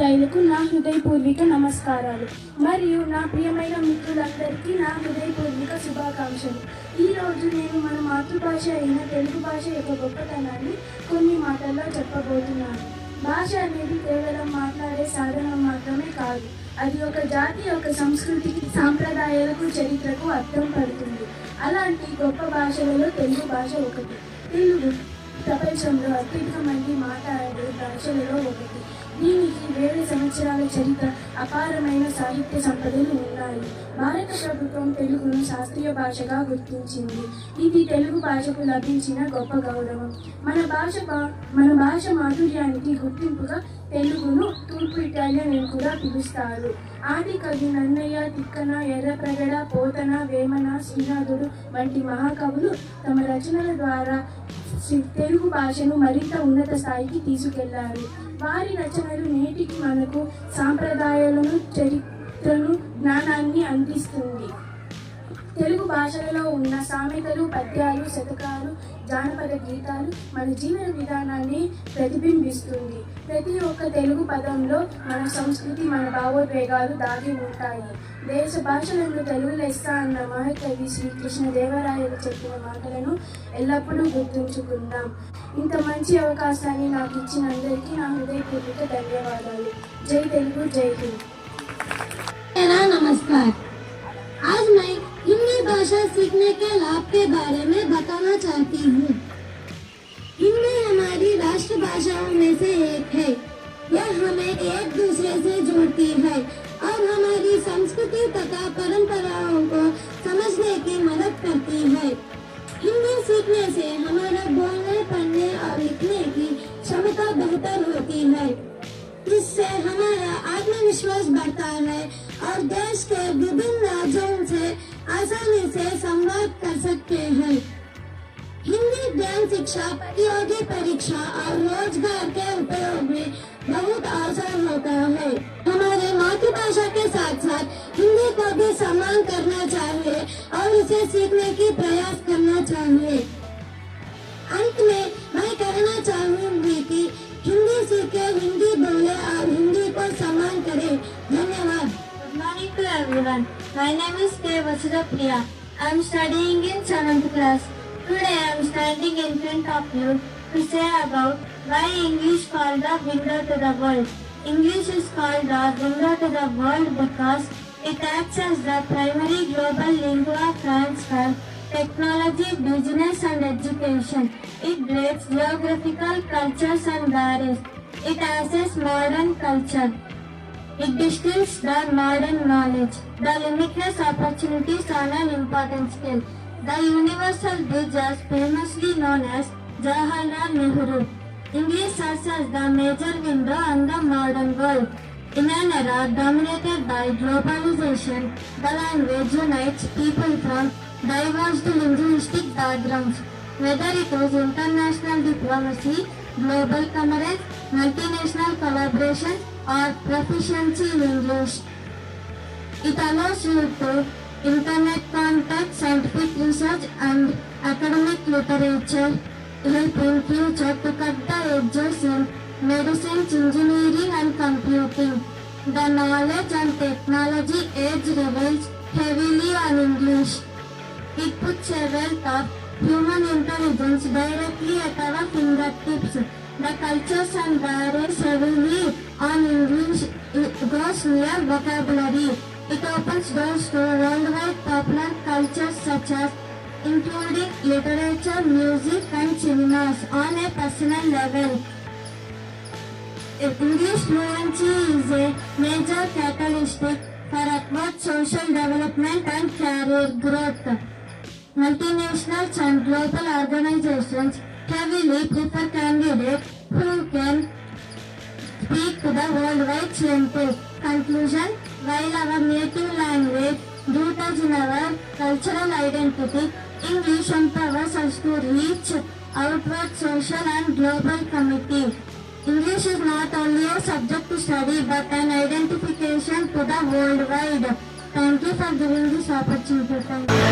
ఉపాధ్యాయులకు నా హృదయపూర్వక నమస్కారాలు మరియు నా ప్రియమైన మిత్రులందరికీ నా హృదయపూర్వక శుభాకాంక్షలు. ఈరోజు నేను మన మాతృభాష అయిన తెలుగు భాష యొక్క గొప్పతనాన్ని కొన్ని మాటల్లో చెప్పబోతున్నాను. భాష అనేది కేవలం మాట్లాడే సాధనం మాత్రమే కాదు, అది ఒక జాతి యొక్క సంస్కృతికి, సాంప్రదాయాలకు, చరిత్రకు అర్థం పడుతుంది. అలాంటి గొప్ప భాషలలో తెలుగు భాష ఒకటి. తెలుగు ప్రపంచంలో అత్యధిక మంది మాట్లాడే భాషలలో ఒకటి. దీనికి వేల సంవత్సరాల చరిత్ర, అపారమైన సాహిత్య సంపదలు ఉన్నాయి. భారత ప్రభుత్వం తెలుగును శాస్త్రీయ భాషగా గుర్తించింది. ఇది తెలుగు భాషకు లభించిన గొప్ప గౌరవం. మన భాష మాధుర్యానికి గుర్తింపుగా తెలుగును తూర్పు ఇటాలియన్ అని కూడా పిలుస్తారు. ఆది కవి నన్నయ్య, తిక్కన, ఎర్రప్రగడ, పోతన, వేమన, శ్రీనాథుడు వంటి మహాకవులు తమ రచనల ద్వారా తెలుగు భాషను మరింత ఉన్నత స్థాయికి తీసుకెళ్లారు. వారి రచనలు నేటికి మనకు సాంప్రదాయాలను, చరిత్రను, జ్ఞానాన్ని అందిస్తుంది. తెలుగు భాషలలో ఉన్న సామెతలు, పద్యాలు, శతకాలు, జానపద గీతాలు మన జీవన విధానాన్ని ప్రతిబింబిస్తుంది. ప్రతి ఒక్క తెలుగు పదంలో మన సంస్కృతి, మన భావోద్వేగాలు దాగి ఉంటాయి. దేశ భాషలను తెలుగు లెస్స అన్న మహాకవి శ్రీకృష్ణదేవరాయలు చెప్పిన మాటలను ఎల్లప్పుడూ గుర్తుంచుకుందాం. ఇంత మంచి అవకాశాన్ని నాకు ఇచ్చిన అందరికీ నా హృదయపూర్వక ధన్యవాదాలు. జై తెలుగు, జై హింద్. नमस्कार। आज मैं हिंदी भाषा सीखने के लाभ के बारे में बताना चाहती हूँ। हिंदी हमारी राष्ट्र भाषाओं में से एक है। यह हमें एक दूसरे से जोड़ती है और हमारी संस्कृति तथा परंपराओं को समझने की मदद करती है। हिंदी सीखने से हमारा बोलने, पढ़ने और लिखने की क्षमता बेहतर होती है, जिससे हमारा आत्मविश्वास बढ़ता है और देश के विभिन्न राज्यों से आसानी से संवाद कर सकते हैं। हिंदी ज्ञान शिक्षा, प्रतियोगी परीक्षा और रोजगार के उपयोग में बहुत आसान होता है। हमारे मातृभाषा के साथ साथ हिंदी को भी सम्मान करना चाहिए और इसे सीखने की प्रयास करना चाहिए। अंत में मैं कहना चाहूंगी कि हिंदी सीखे, हिंदी बोले और हिंदी को सम्मान करें। धन्यवाद। Good morning to everyone. My name is K. Vasudha Priya. I am studying in 7th class. Today I am standing in front of you to say about why English called the window to the world. English is called the window to the world because it acts as the primary global lingua franca for technology, business and education. It breaks geographical cultures and barriers. It assesses modern culture. It distills the modern knowledge. The limitless opportunities on an important scale. The universal bridge is famously known as Jawaharlal Nehru. English serves as the major window on the modern world. In an era dominated by globalization, the language unites people from diverse linguistic backgrounds. Whether it is international diplomacy, global commerce, multinational collaboration, or proficiency in English, it allows you to internet contact, scientific research and academic literature, helping future to cut the edges in medicine, engineering and computing. The knowledge and technology age relies heavily on English. It puts a wealth of human intelligence directly at our fingertips. The cultures and barriers heavily on English goes near vocabulary. It opens doors to worldwide popular cultures such as including literature, music and cinemas on a personal level. English fluency is a major catalyst for upward social development and career growth. Multinationals and global organizations heavily prefer candidates who can speak to the worldwide clientele. Conclusion: while our native language roots us in our cultural identity, English empowers us to reach outward social and global community. English is not only a subject to study but an identification to the worldwide. Thank you for giving this opportunity.